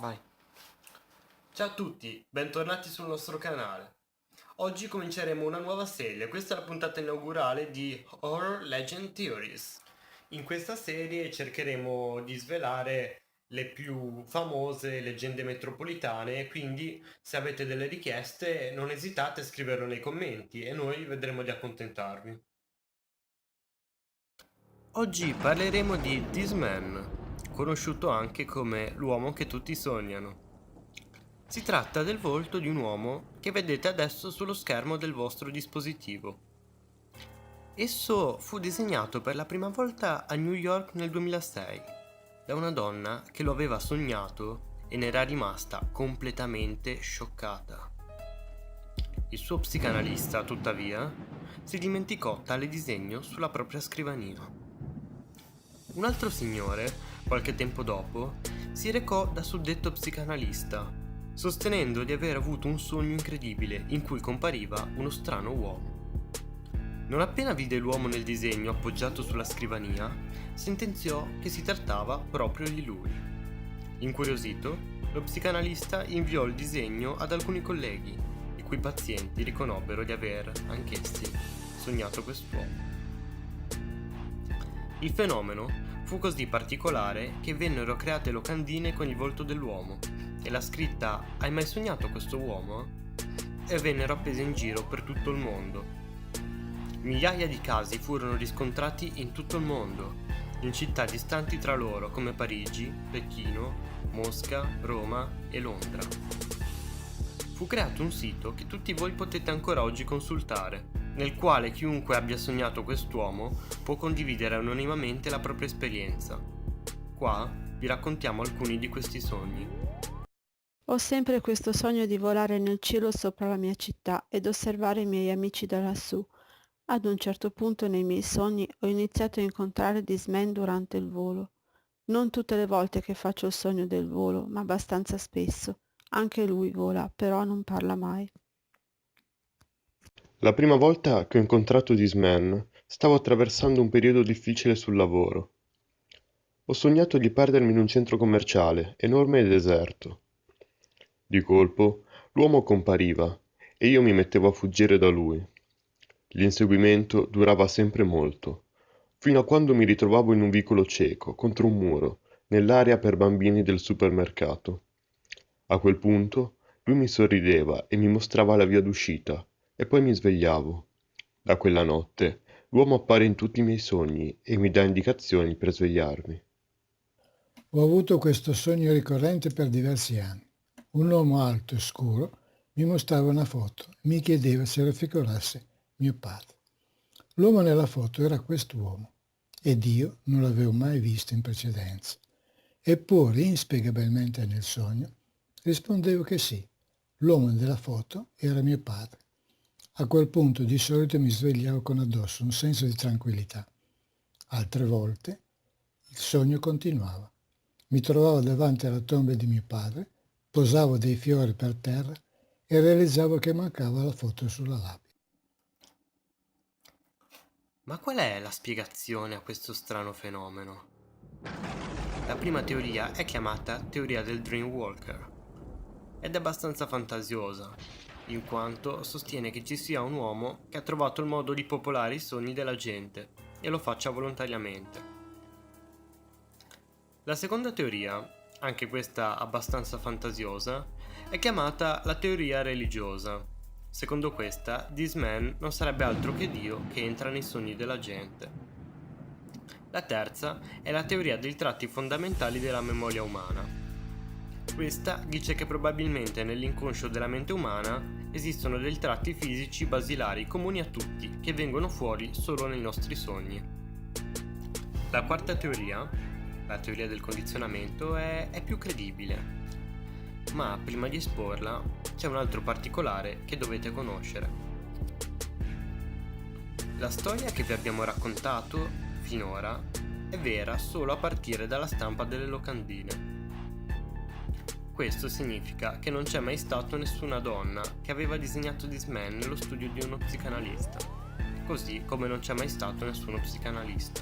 Vai. Ciao a tutti, bentornati sul nostro canale. Oggi cominceremo una nuova serie, questa è la puntata inaugurale di Horror Legend Theories. In questa serie cercheremo di svelare le più famose leggende metropolitane, quindi se avete delle richieste non esitate a scriverlo nei commenti e noi vedremo di accontentarvi. Oggi parleremo di This Man, conosciuto anche come l'uomo che tutti sognano. Si tratta del volto di un uomo che vedete adesso sullo schermo del vostro dispositivo. Esso fu disegnato per la prima volta a New York nel 2006 da una donna che lo aveva sognato e ne era rimasta completamente scioccata. Il suo psicanalista, tuttavia, si dimenticò tale disegno sulla propria scrivania. Un altro signore, qualche tempo dopo, si recò da suddetto psicanalista, sostenendo di aver avuto un sogno incredibile in cui compariva uno strano uomo. Non appena vide l'uomo nel disegno appoggiato sulla scrivania, sentenziò che si trattava proprio di lui. Incuriosito, lo psicanalista inviò il disegno ad alcuni colleghi, i cui pazienti riconobbero di aver, anch'essi, sognato quest'uomo. Il fenomeno fu così particolare che vennero create locandine con il volto dell'uomo e la scritta "Hai mai sognato questo uomo?" e vennero appese in giro per tutto il mondo. Migliaia di casi furono riscontrati in tutto il mondo, in città distanti tra loro come Parigi, Pechino, Mosca, Roma e Londra. Fu creato un sito che tutti voi potete ancora oggi consultare, nel quale chiunque abbia sognato quest'uomo può condividere anonimamente la propria esperienza. Qua vi raccontiamo alcuni di questi sogni. Ho sempre questo sogno di volare nel cielo sopra la mia città ed osservare i miei amici da lassù. Ad un certo punto nei miei sogni ho iniziato a incontrare Disman durante il volo. Non tutte le volte che faccio il sogno del volo, ma abbastanza spesso. Anche lui vola, però non parla mai. La prima volta che ho incontrato This Man, stavo attraversando un periodo difficile sul lavoro. Ho sognato di perdermi in un centro commerciale, enorme e deserto. Di colpo, l'uomo compariva e io mi mettevo a fuggire da lui. L'inseguimento durava sempre molto, fino a quando mi ritrovavo in un vicolo cieco, contro un muro, nell'area per bambini del supermercato. A quel punto, lui mi sorrideva e mi mostrava la via d'uscita, e poi mi svegliavo. Da quella notte, l'uomo appare in tutti i miei sogni e mi dà indicazioni per svegliarmi. Ho avuto questo sogno ricorrente per diversi anni. Un uomo alto e scuro mi mostrava una foto e mi chiedeva se raffigurasse mio padre. L'uomo nella foto era quest'uomo ed io non l'avevo mai visto in precedenza. Eppure, inspiegabilmente nel sogno, rispondevo che sì, l'uomo della foto era mio padre. A quel punto di solito mi svegliavo con addosso un senso di tranquillità. Altre volte il sogno continuava. Mi trovavo davanti alla tomba di mio padre, posavo dei fiori per terra e realizzavo che mancava la foto sulla lapide. Ma qual è la spiegazione a questo strano fenomeno? La prima teoria è chiamata teoria del Dreamwalker ed è abbastanza fantasiosa, in quanto sostiene che ci sia un uomo che ha trovato il modo di popolare i sogni della gente e lo faccia volontariamente. La seconda teoria, anche questa abbastanza fantasiosa, è chiamata la teoria religiosa. Secondo questa, This Man non sarebbe altro che Dio che entra nei sogni della gente. La terza è la teoria dei tratti fondamentali della memoria umana. Questa dice che probabilmente nell'inconscio della mente umana esistono dei tratti fisici basilari comuni a tutti che vengono fuori solo nei nostri sogni. La quarta teoria, la teoria del condizionamento, è più credibile, ma prima di esporla c'è un altro particolare che dovete conoscere. La storia che vi abbiamo raccontato finora è vera solo a partire dalla stampa delle locandine. Questo significa che non c'è mai stato nessuna donna che aveva disegnato This Man nello studio di uno psicanalista, così come non c'è mai stato nessuno psicanalista.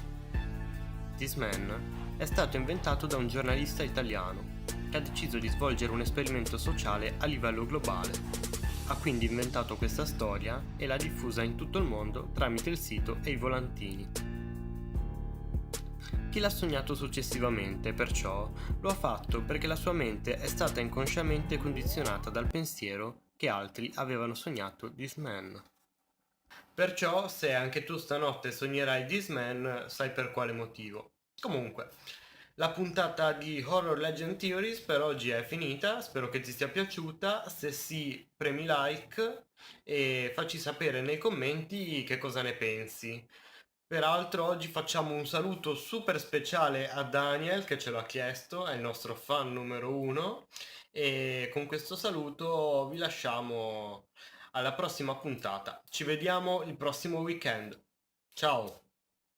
This Man è stato inventato da un giornalista italiano, che ha deciso di svolgere un esperimento sociale a livello globale. Ha quindi inventato questa storia e l'ha diffusa in tutto il mondo tramite il sito e i volantini. Chi l'ha sognato successivamente, perciò, lo ha fatto perché la sua mente è stata inconsciamente condizionata dal pensiero che altri avevano sognato This Man. Perciò, se anche tu stanotte sognerai This Man, sai per quale motivo. Comunque, la puntata di Horror Legend Theories per oggi è finita, spero che ti sia piaciuta, se sì premi like e facci sapere nei commenti che cosa ne pensi. Peraltro oggi facciamo un saluto super speciale a Daniel che ce l'ha chiesto, è il nostro fan numero uno e con questo saluto vi lasciamo alla prossima puntata. Ci vediamo il prossimo weekend. Ciao!